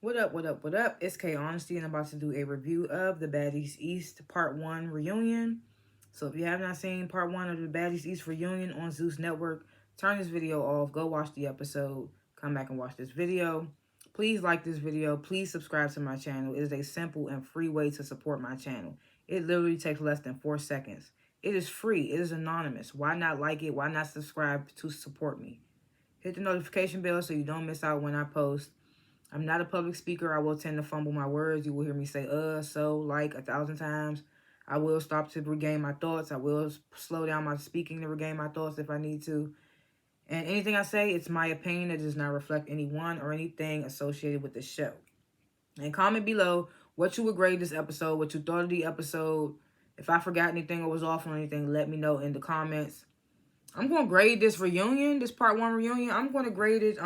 What up, what up, what up? It's K.Honesty, and I'm about to do a review of the Baddies East Part 1 reunion. So if you have not seen Part 1 of the Baddies East reunion on Zeus Network, turn this video off, go watch the episode, come back and watch this video. Please like this video. Please subscribe to my channel. It is a simple and free way to support my channel. It literally takes less than 4 seconds. It is free. It is anonymous. Why not like it? Why not subscribe to support me? Hit the notification bell so you don't miss out when I post. I'm not a public speaker. I will tend to fumble my words. You will hear me say, so, like 1,000 times. I will stop to regain my thoughts. I will slow down my speaking to regain my thoughts if I need to. And anything I say, it's my opinion. It does not reflect anyone or anything associated with the show. And comment below what you would grade this episode, what you thought of the episode. If I forgot anything or was off on anything, let me know in the comments. I'm going to grade this reunion, this part 1 reunion. I'm going to grade it,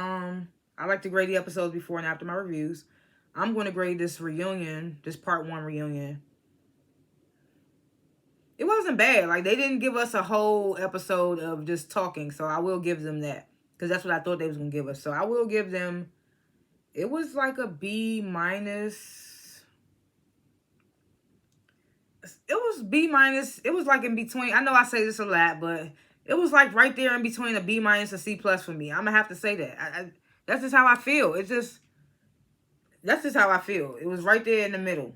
I like to grade the episodes before and after my reviews. I'm going to grade this reunion, this part 1 reunion. It wasn't bad. Like, they didn't give us a whole episode of just talking, so I will give them that. Because that's what I thought they was going to give us. So I will give them, it was like a B minus. It was B minus. It was like in between. I know I say this a lot, but it was like right there in between a B minus and C plus for me. I'm going to have to say that. That's just how I feel. That's just how I feel. It was right there in the middle.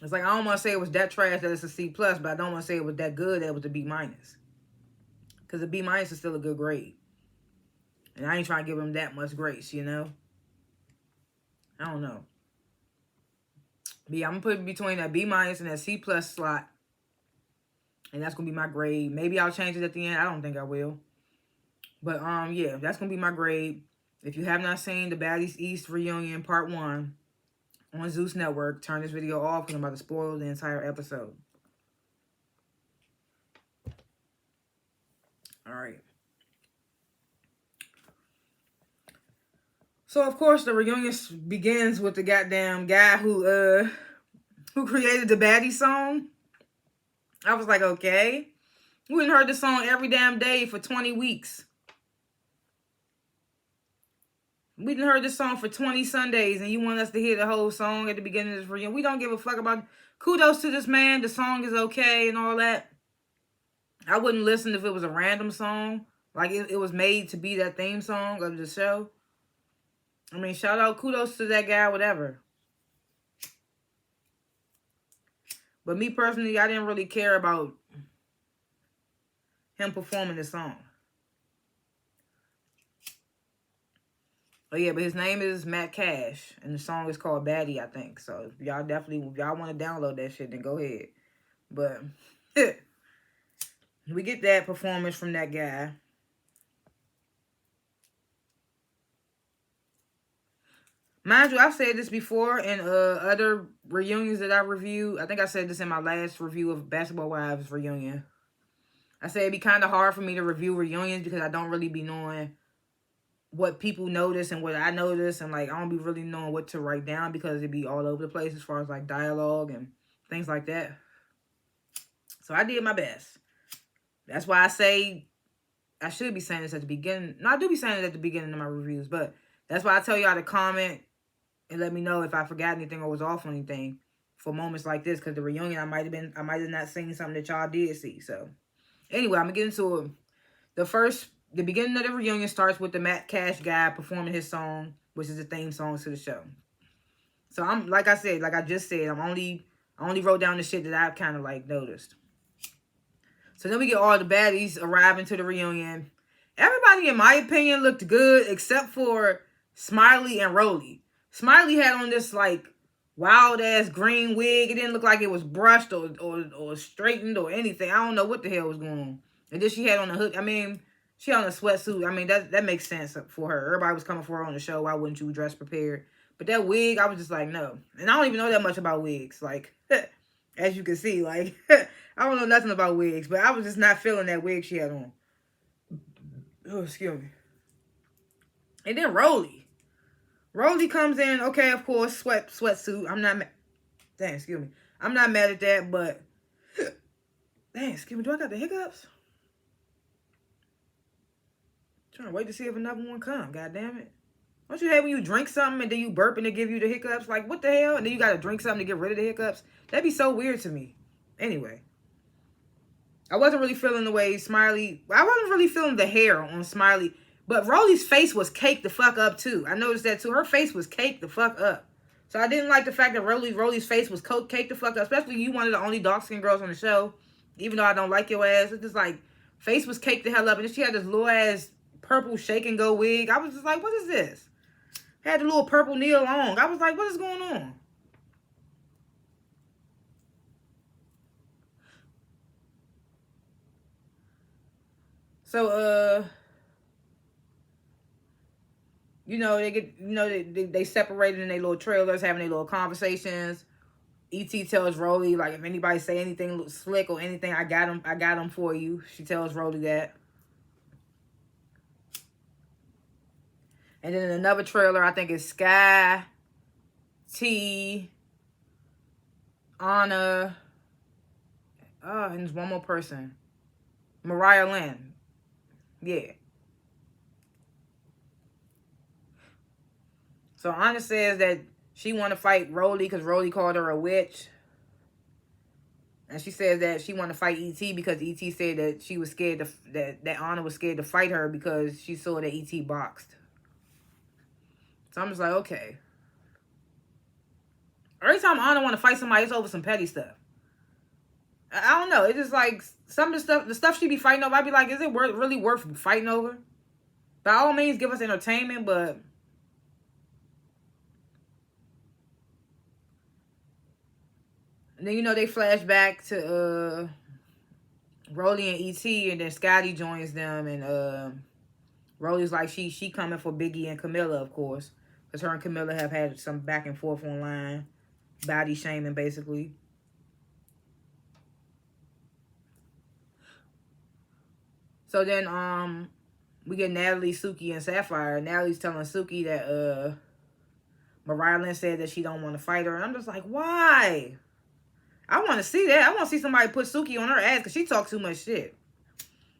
It's like, I don't want to say it was that trash that it's a C plus, but I don't want to say it was that good that it was a B minus. Because a B minus is still a good grade. And I ain't trying to give them that much grace, you know? I don't know. But yeah, I'm going to put it between that B minus and that C plus slot. And that's going to be my grade. Maybe I'll change it at the end. I don't think I will. But, yeah, that's going to be my grade. If you have not seen the Baddies East reunion part 1 on Zeus Network, turn this video off because I'm about to spoil the entire episode. All right. So, of course, the reunion begins with the goddamn guy who created the Baddie song. I was like, okay. We hadn't heard this song every damn day for 20 weeks. We done heard this song for 20 Sundays, and you want us to hear the whole song at the beginning of this reunion. We don't give a fuck about. Kudos to this man. The song is okay and all that. I wouldn't listen if it was a random song. Like, it was made to be that theme song of the show. I mean, shout out, kudos to that guy, whatever. But me personally, I didn't really care about him performing the song. Oh yeah, but his name is Matt Cash, and the song is called Baddie, I think. So if y'all want to download that shit, then go ahead. But we get that performance from that guy. Mind you, I've said this before in other reunions that I reviewed. I think I said this in my last review of Basketball Wives reunion. I said it'd be kind of hard for me to review reunions because I don't really be knowing what people notice and what I notice, and like I don't be really knowing what to write down because it'd be all over the place as far as like dialogue and things like that. So I did my best. That's why I say I should be saying this at the beginning. No, I do be saying it at the beginning of my reviews, but that's why I tell y'all to comment and let me know if I forgot anything or was off on anything for moments like this. Because the reunion, I might have not seen something that y'all did see. So anyway, I'm gonna get into it. The beginning of the reunion starts with the Matt Cash guy performing his song, which is the theme song to the show. So I'm like I just said, I only wrote down the shit that I kind of like noticed. So then we get all the baddies arriving to the reunion. Everybody, in my opinion, looked good except for Smiley and Rolly. Smiley had on this like wild ass green wig. It didn't look like it was brushed or straightened or anything. I don't know what the hell was going on. And then she had on a hood. I mean, she had on a sweatsuit. I mean, that makes sense for her. Everybody was coming for her on the show. Why wouldn't you dress prepared? But that wig, I was just like, no. And I don't even know that much about wigs. Like, as you can see, like, I don't know nothing about wigs. But I was just not feeling that wig she had on. Oh, excuse me. And then Rolly. Rolly comes in, okay, of course, sweatsuit. I'm not dang, excuse me. I'm not mad at that, but dang, excuse me, do I got the hiccups? Trying to wait to see if another one come. God damn it. Don't you hate when you drink something and then you burp and it give you the hiccups? Like, what the hell? And then you got to drink something to get rid of the hiccups? That'd be so weird to me. Anyway. I wasn't really feeling the way Smiley... I wasn't really feeling the hair on Smiley. But Rolly's face was caked the fuck up, too. I noticed that, too. Her face was caked the fuck up. So I didn't like the fact that Rolly's face was caked the fuck up. Especially you, one of the only dark-skinned girls on the show. Even though I don't like your ass. It's just like... Face was caked the hell up. And then she had this little-ass purple shake-and-go wig. I was just like, what is this? Had the little purple Neil Long. I was like, what is going on? So, you know, they separated in their little trailers, having their little conversations. E.T. tells Rolly, like, if anybody say anything slick or anything, I got them for you. She tells Rolly that. And then in another trailer, I think it's Sky, T, Anna, and there's one more person. Mariah Lynn. Yeah. So Anna says that she want to fight Rolly because Rolly called her a witch. And she says that she want to fight E.T. because E.T. said that she was scared that Anna was scared to fight her because she saw that E.T. boxed. So I'm just like, okay. Every time Anna want to fight somebody, it's over some petty stuff. I don't know. It's just like some of the stuff she be fighting over, I'd be like, is it really worth fighting over? By all means, give us entertainment, but... And then, you know, they flash back to Rolly and E.T. and then Scotty joins them. And Rolly's like, she coming for Biggie and Camilla, of course. Because her and Camilla have had some back and forth online. Body shaming, basically. So then, we get Natalie, Suki, and Sapphire. Natalie's telling Suki that, Mariah Lynn said that she don't want to fight her. And I'm just like, why? I want to see that. I want to see somebody put Suki on her ass because she talks too much shit.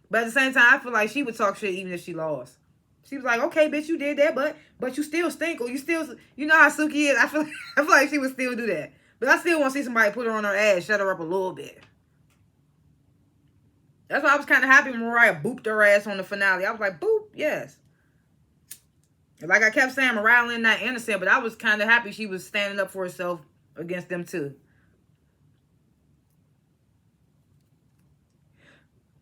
But at the same time, I feel like she would talk shit even if she lost. She was like, okay, bitch, you did that, but you still stink. Or you know how Suki is. I feel like she would still do that. But I still want to see somebody put her on her ass, shut her up a little bit. That's why I was kind of happy when Mariah booped her ass on the finale. I was like, boop, yes. Like I kept saying, Mariah Lynn not innocent, but I was kind of happy she was standing up for herself against them too.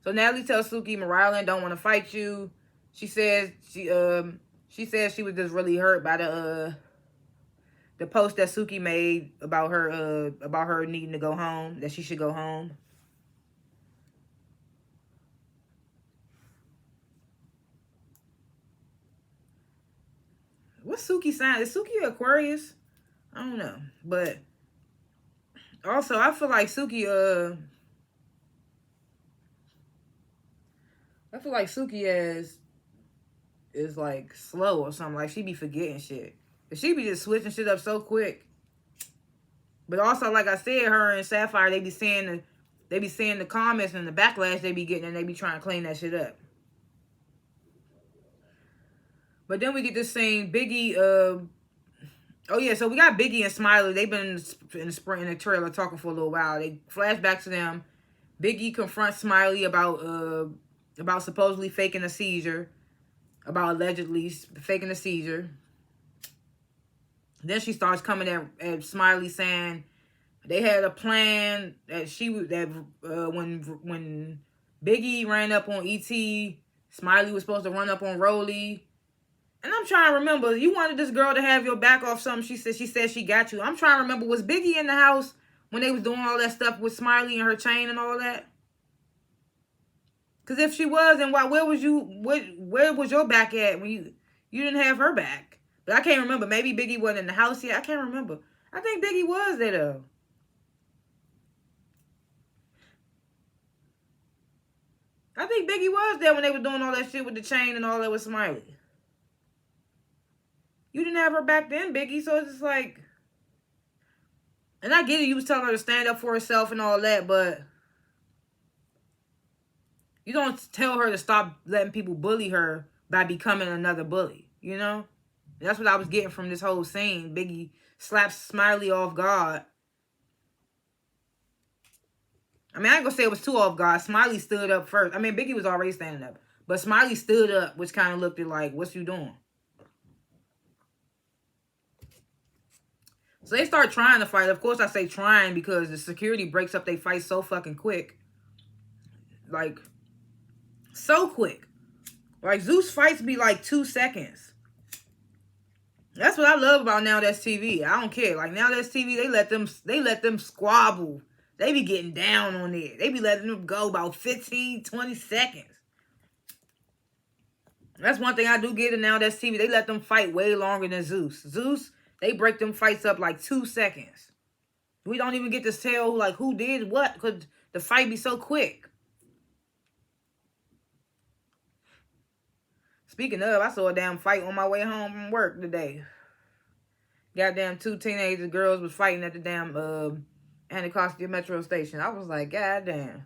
So Natalie tells Suki, Mariah Lynn don't want to fight you. She says she was just really hurt by the post that Suki made about her needing to go home, that she should go home. What's Suki sign? Is Suki Aquarius? I don't know. But also I feel like Suki is like slow or something. Like she be forgetting shit. She be just switching shit up so quick. But also, like I said, her and Sapphire, they be seeing the comments and the backlash they be getting, and they be trying to clean that shit up. But then we get this scene, Biggie. Oh yeah, so we got Biggie and Smiley. They've been in the trailer talking for a little while. They flash back to them. Biggie confronts Smiley about supposedly faking a seizure. About allegedly faking a seizure. Then she starts coming at Smiley saying they had a plan that when Biggie ran up on E.T., Smiley was supposed to run up on Rolly. And I'm trying to remember, you wanted this girl to have your back off something. She said she got you. I'm trying to remember, was Biggie in the house when they was doing all that stuff with Smiley and her chain and all that? Because if she was, then where was your back at when you didn't have her back? But I can't remember. Maybe Biggie wasn't in the house yet. I can't remember. I think Biggie was there, though. I think Biggie was there when they were doing all that shit with the chain and all that with Smiley. You didn't have her back then, Biggie, so it's just like... And I get it, you was telling her to stand up for herself and all that, but... You don't tell her to stop letting people bully her by becoming another bully, you know? That's what I was getting from this whole scene. Biggie slaps Smiley off guard. I mean, I ain't gonna say it was too off guard. Smiley stood up first. I mean, Biggie was already standing up. But Smiley stood up, which kind of looked at like, what's you doing? So they start trying to fight. Of course, I say trying because the security breaks up they fight so fucking quick. Like, so quick. Like, Zeus fights be like 2 seconds. That's what I love about Now That's TV. I don't care. Like, Now That's TV, they let them squabble. They be getting down on it. They be letting them go about 15, 20 seconds. That's one thing I do get in Now That's TV. They let them fight way longer than Zeus. Zeus, they break them fights up like 2 seconds. We don't even get to tell like who did what because the fight be so quick. Speaking of, I saw a damn fight on my way home from work today. Goddamn 2 teenager girls was fighting at the damn Anacostia Metro Station. I was like, goddamn.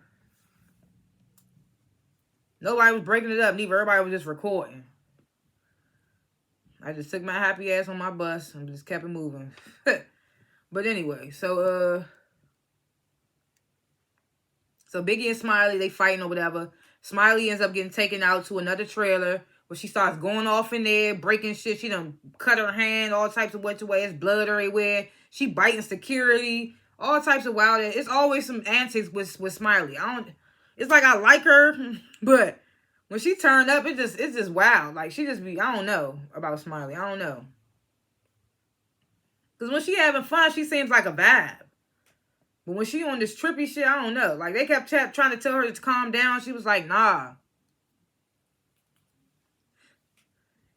Nobody was breaking it up. Neither. Everybody was just recording. I just took my happy ass on my bus and just kept it moving. But anyway, so Biggie and Smiley, they fighting or whatever. Smiley ends up getting taken out to another trailer where she starts going off in there, breaking shit. She done cut her hand all types of which ways, blood everywhere. She biting security, all types of wild. It's always some antics with Smiley. It's like I like her, but when she turned up, it's just wild. Like she just be, I don't know about Smiley. I don't know. Because when she having fun, she seems like a vibe. But when she on this trippy shit, I don't know. Like, they kept trying to tell her to calm down. She was like, nah.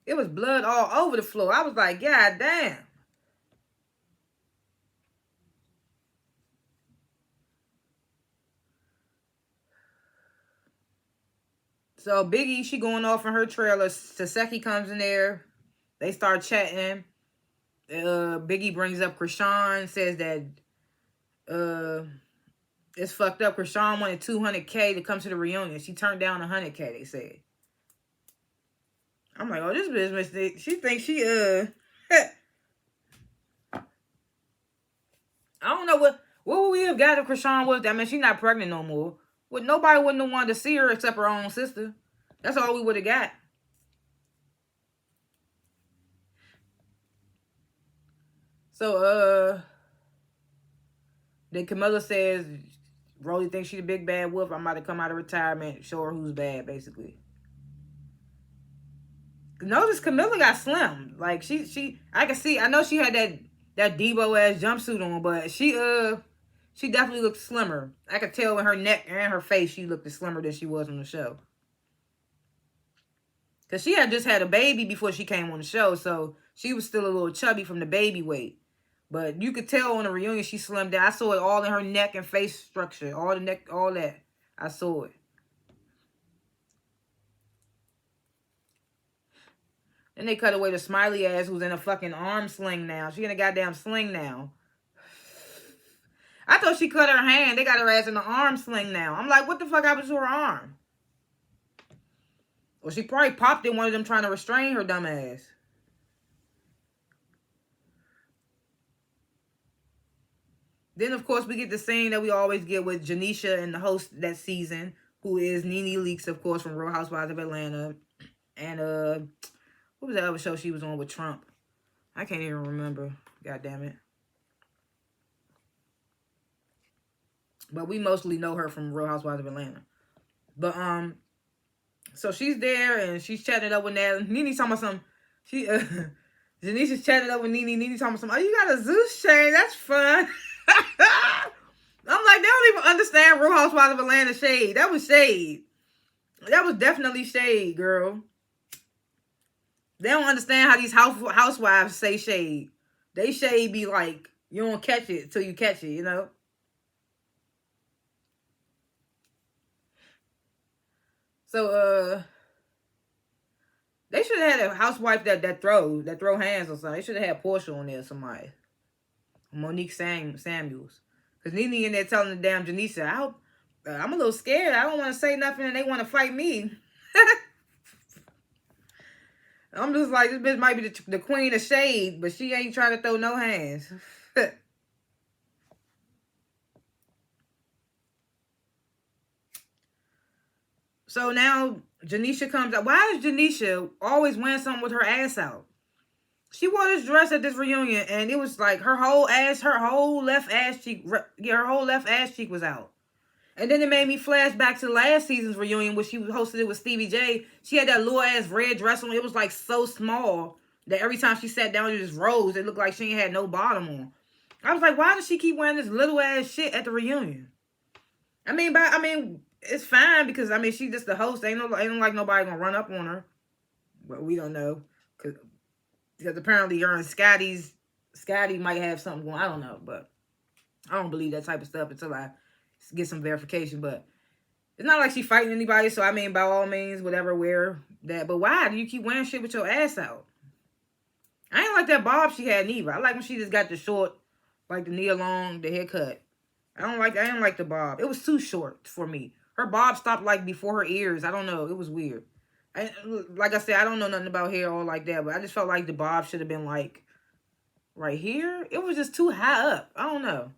It was blood all over the floor. I was like, God damn. So, Biggie, she going off in her trailer. Saseki comes in there. They start chatting. Biggie brings up Krishan, says that it's fucked up. Krishan wanted $200K to come to the reunion. She turned down $100K, they said. I'm like, oh, this bitch, she thinks she, I don't know what would we have got if Krishan was, I mean, she's not pregnant no more. Nobody wouldn't have wanted to see her except her own sister. That's all we would have got. So, then Camilla says, Rolly thinks she's a big bad wolf. I'm about to come out of retirement, show her who's bad, basically. Notice Camilla got slim. Like, I can see, I know she had that Debo-ass jumpsuit on, but she definitely looked slimmer. I could tell in her neck and her face she looked slimmer than she was on the show. Because she had just had a baby before she came on the show, so she was still a little chubby from the baby weight. But you could tell on the reunion she slimmed down. I saw it all in her neck and face structure. All the neck, all that. I saw it. Then they cut away to Smiley ass who's in a fucking arm sling now. She in a goddamn sling now. I thought she cut her hand. They got her ass in an arm sling now. I'm like, what the fuck happened to her arm? Well, she probably popped in one of them trying to restrain her dumb ass. Then, of course, we get the scene that we always get with Janisha and the host that season, who is Nene Leakes, of course, from Real Housewives of Atlanta. And, what was that other show she was on with Trump? I can't even remember. God damn it. But we mostly know her from Real Housewives of Atlanta. But, so she's there and she's chatting up with Natalie. Nene's talking about something. Janisha's chatting up with Nene. Nene's talking about something. Oh, you got a Zeus chain. That's fun. I'm like, they don't even understand Real Housewives of Atlanta shade. That was shade. That was definitely shade, girl. They don't understand how these housewives say shade. They shade be like, you don't catch it till you catch it, you know? So, they should have had a housewife that throw hands or something. They should have had Portia on there or somebody. Monique Samuels. Because Nene in there telling the damn Janisha, I'm a little scared. I don't want to say nothing and they want to fight me. I'm just like, this bitch might be the queen of shade, but she ain't trying to throw no hands. So now Janisha comes out. Why is Janisha always wearing something with her ass out? She wore this dress at this reunion, and it was like her whole left ass cheek, yeah, her whole left ass cheek was out. And then it made me flash back to last season's reunion where she hosted it with Stevie J. She had that little ass red dress on. It was like so small that every time she sat down, it just rose. It looked like she ain't had no bottom on. I was like, why does she keep wearing this little ass shit at the reunion? I mean, it's fine because she just the host. Ain't like nobody gonna run up on her. But we don't know because apparently her and Scotty might have something going. I don't know, but I don't believe that type of stuff until I get some verification. But it's not like she fighting anybody. So I mean, by all means, whatever, wear that. But why do you keep wearing shit with your ass out? I ain't like that bob she had neither. I like when she just got the short, like the knee along, the haircut. I didn't like the bob. It was too short for me. Her bob stopped like before her ears. I don't know. It was weird. Like I said, I don't know nothing about hair all like that, but I just felt like the bob should have been like right here. It was just too high up. I don't know.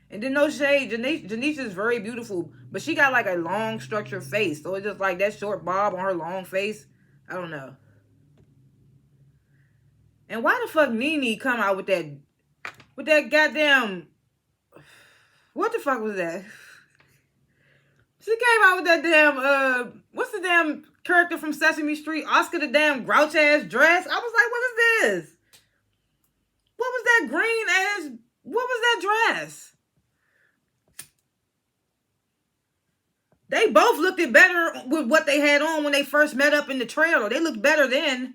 And then no shade, Janisha is very beautiful, but she got like a long structured face. So it's just like that short bob on her long face. I don't know. And why the fuck Nene come out with that goddamn, what the fuck was that? She came out with that damn, what's the damn character from Sesame Street? Oscar the damn grouch ass dress. I was like, what is this? What was that green ass, what was that dress? They both looked it better with what they had on when they first met up in the trailer. They looked better then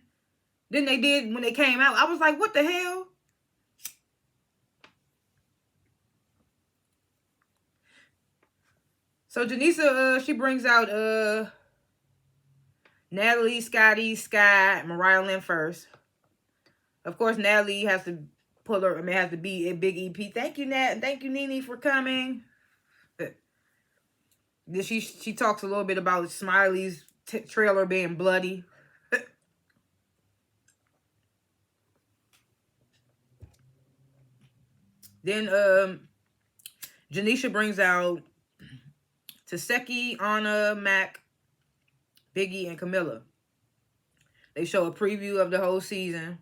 than they did when they came out. I was like, what the hell? So Janisa, she brings out Natalie, Scotty, Sky, Mariah Lynn first. Of course, Natalie has to has to be a big EP. Thank you, Nat. Thank you, Nene, for coming. Then she talks a little bit about Smiley's trailer being bloody. Then Janisha brings out Taseki, Anna, Mac, Biggie, and Camilla. They show a preview of the whole season.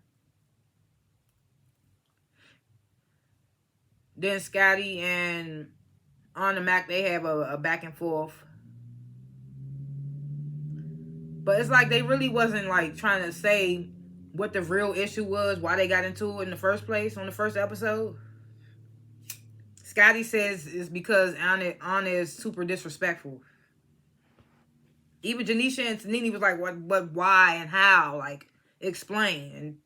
Then Scotty and Anna Mac, they have a back and forth. But it's like they really wasn't like trying to say what the real issue was, why they got into it in the first place on the first episode. Scotty says it's because Anna is super disrespectful. Even Janisha and Nene was like, what, why, and how? Like, explain. And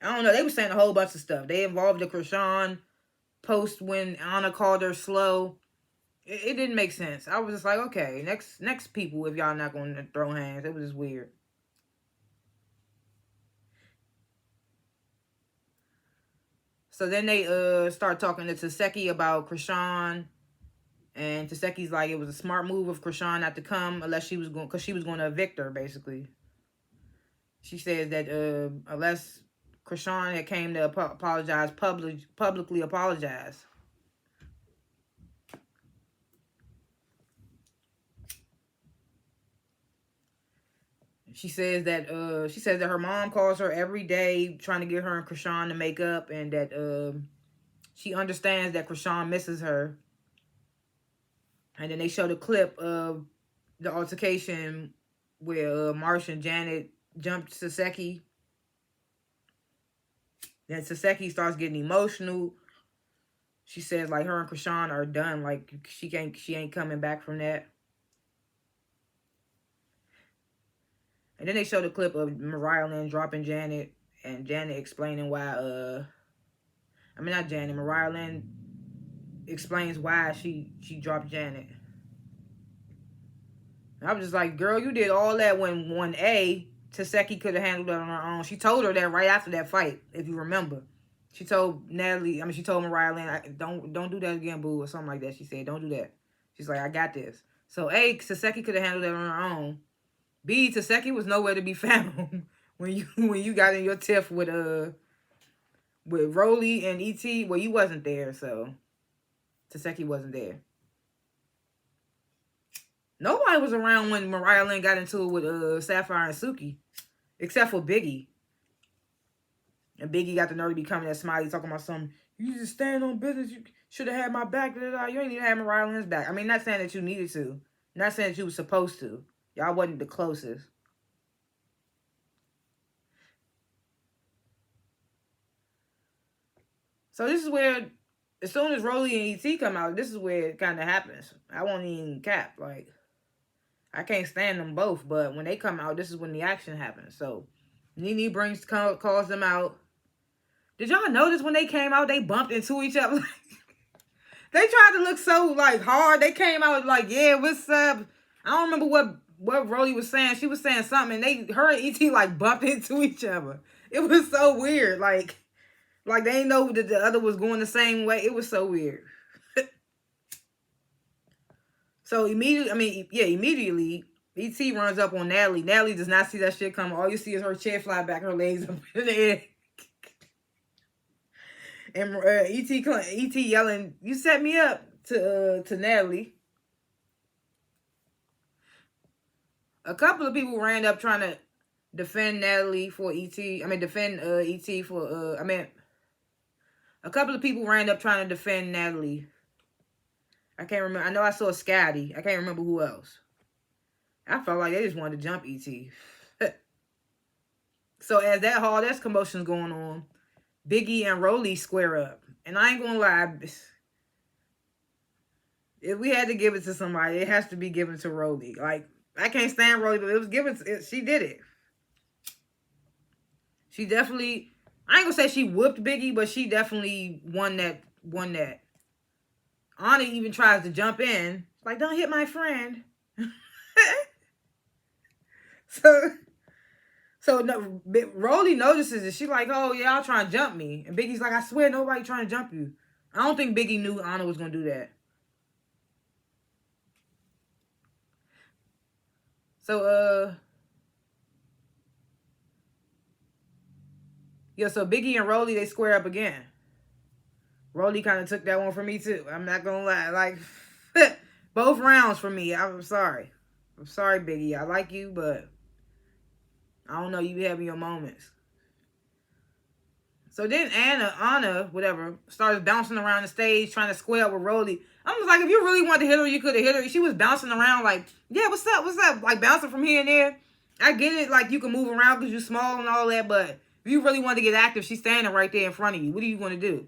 I don't know. They were saying a whole bunch of stuff. They involved the Krishan post when Anna called her slow. It didn't make sense. I was just like, okay, next people, if y'all not going to throw hands. It was just weird. So then they start talking to Taseki about Krishan. And Taseki's like, it was a smart move of Krishan not to come unless she was going, because she was going to evict her, basically. She says that unless Krishan had came to apologize, publicly apologize. She says that her mom calls her every day trying to get her and Krishan to make up, and that she understands that Krishan misses her. And then they show the clip of the altercation where Marsh and Janet jumped Taseki. Then Taseki starts getting emotional. She says like her and Krishan are done. Like she ain't coming back from that. And then they show the clip of Mariah Lynn dropping Janet and Janet explaining why Mariah Lynn explains why she dropped Janet. And I was just like, girl, you did all that when Taseki could have handled that on her own. She told her that right after that fight, if you remember. She told she told Mariah Lynn, don't do that again, boo, or something like that. She said, don't do that. She's like, I got this. So Taseki could have handled that on her own. B, Taseki was nowhere to be found when you got in your tiff with Rolly and ET. Well, you wasn't there, so Taseki wasn't there. Nobody was around when Mariah Lynn got into it with Sapphire and Suki, except for Biggie. And Biggie got the nerve to be coming at Smiley talking about something. You just stand on business. You should have had my back. You ain't even had Mariah Lynn's back. I mean, not saying that you needed to. Not saying that you was supposed to. Y'all wasn't the closest. So this is where, as soon as Rolly and ET come out, this is where it kind of happens. I won't even cap. Like, I can't stand them both, but when they come out, this is when the action happens. So, Nene calls them out. Did y'all notice when they came out, they bumped into each other? They tried to look so, like, hard. They came out like, yeah, what's up? I don't remember what Rolly was saying. She was saying something, and her and ET, like, bumped into each other. It was so weird. Like they didn't know that the other was going the same way. It was so weird. So immediately, ET runs up on Natalie. Natalie does not see that shit coming. All you see is her chair fly back, her legs up in the air. And ET yelling, "You set me up," to Natalie. A couple of people ran up trying to defend Natalie for ET. I mean, defend ET for a couple of people ran up trying to defend Natalie. I can't remember. I know I saw Scotty. I can't remember who else. I felt like they just wanted to jump ET. So as that commotion's going on, Biggie and Rolly square up. And I ain't gonna lie, if we had to give it to somebody, it has to be given to Rolly. Like, I can't stand Rolly, but it was given to, she did it. She definitely, I ain't gonna say she whooped Biggie, but she definitely won that. Anna even tries to jump in. Like, don't hit my friend. So no, Rolly notices it. She like, oh, y'all trying to jump me. And Biggie's like, I swear nobody trying to jump you. I don't think Biggie knew Anna was going to do that. So, so Biggie and Rolly, they square up again. Rolly kind of took that one from me, too. I'm not going to lie. Like, both rounds for me. I'm sorry. I'm sorry, Biggie. I like you, but I don't know. You having your moments. So then Anna, whatever, started bouncing around the stage trying to square up with Rolly. I was like, if you really wanted to hit her, you could have hit her. She was bouncing around like, yeah, what's up? Like, bouncing from here and there. I get it, like, you can move around because you're small and all that, but if you really want to get active, she's standing right there in front of you. What are you going to do?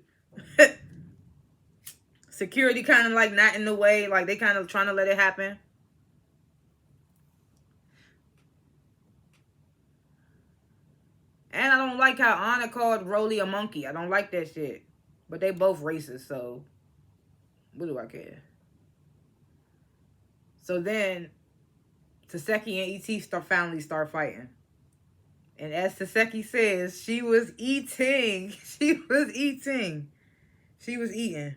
Security kind of, like, not in the way. Like, they kind of trying to let it happen. And I don't like how Anna called Rolly a monkey. I don't like that shit. But they both racist, so what do I care? So then Taseki and ET finally start fighting. And as Taseki says, she was eating. She was eating. She was eating.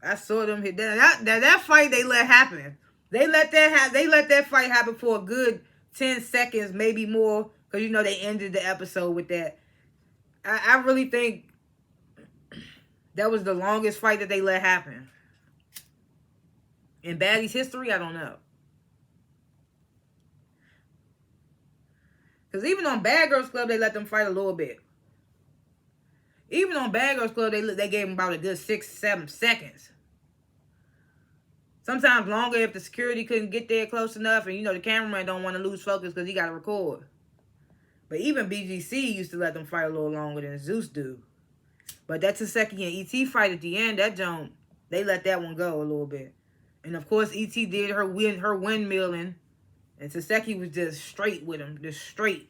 I saw them hit that fight. They let happen. They let that fight happen for a good 10 seconds, maybe more, because you know they ended the episode with that. I really think that was the longest fight that they let happen in Baddies history. I don't know. Because even on Bad Girls Club, they let them fight a little bit. Even on Bad Girls Club, they gave them about a good 6-7 seconds. Sometimes longer if the security couldn't get there close enough. And, you know, the cameraman don't want to lose focus because he got to record. But even BGC used to let them fight a little longer than Zeus do. But that Taseki and ET fight at the end, they let that one go a little bit. And, of course, ET did her windmilling. And Taseki was just straight with him. Just straight.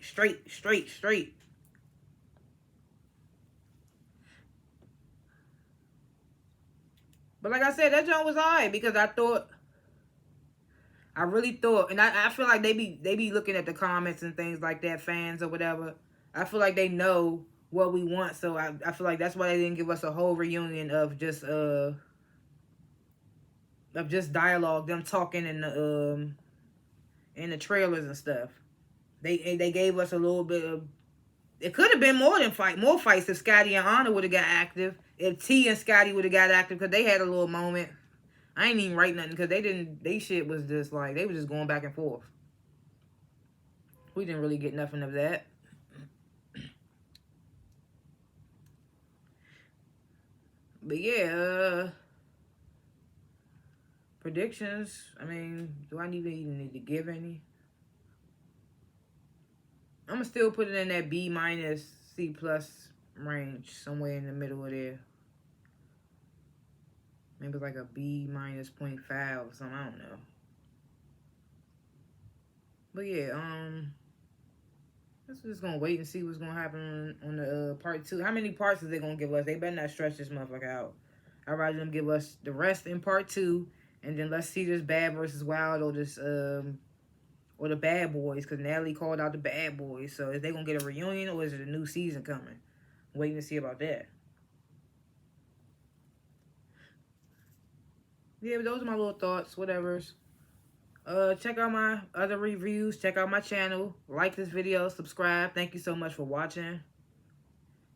But like I said, that joint was alright because I really thought, and I feel like they be looking at the comments and things like that, fans or whatever. I feel like they know what we want, so I feel like that's why they didn't give us a whole reunion of just dialogue, them talking in the trailers and stuff. They gave us a little bit of. It could have been more fights if Scotty and Anna would have got active. If T and Scotty would have got active, because they had a little moment. I ain't even write nothing because they didn't. They shit was just like they were just going back and forth. We didn't really get nothing of that. But yeah, predictions. I mean, do I even need to give any? I'm gonna still put it in that B minus C plus range, somewhere in the middle of there. Maybe like a B minus 0.5 or something. I don't know. But yeah, let's just gonna wait and see what's gonna happen on the part 2. How many parts are they gonna give us? They better not stretch this motherfucker out. I'd rather them give us the rest in part 2, and then let's see this Bad versus Wild or this or the Bad Boys, because Natalie called out the Bad Boys. So is they gonna get a reunion or is it a new season coming? Waiting to see about that. Yeah, but those are my little thoughts, whatever's. Check out my other reviews. Check out my channel. Like this video. Subscribe. Thank you so much for watching.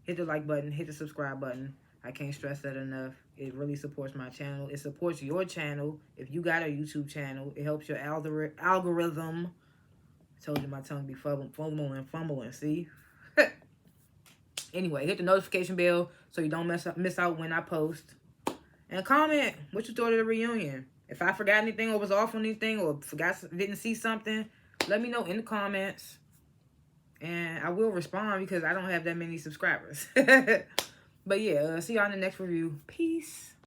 Hit the like button. Hit the subscribe button. I can't stress that enough. It really supports my channel. It supports your channel. If you got a YouTube channel, it helps your algorithm. I told you my tongue be fumbling. See? Anyway, hit the notification bell so you don't miss out when I post. And comment what you thought of the reunion. If I forgot anything or was off on anything or didn't see something, let me know in the comments. And I will respond because I don't have that many subscribers. But yeah, see y'all in the next review. Peace.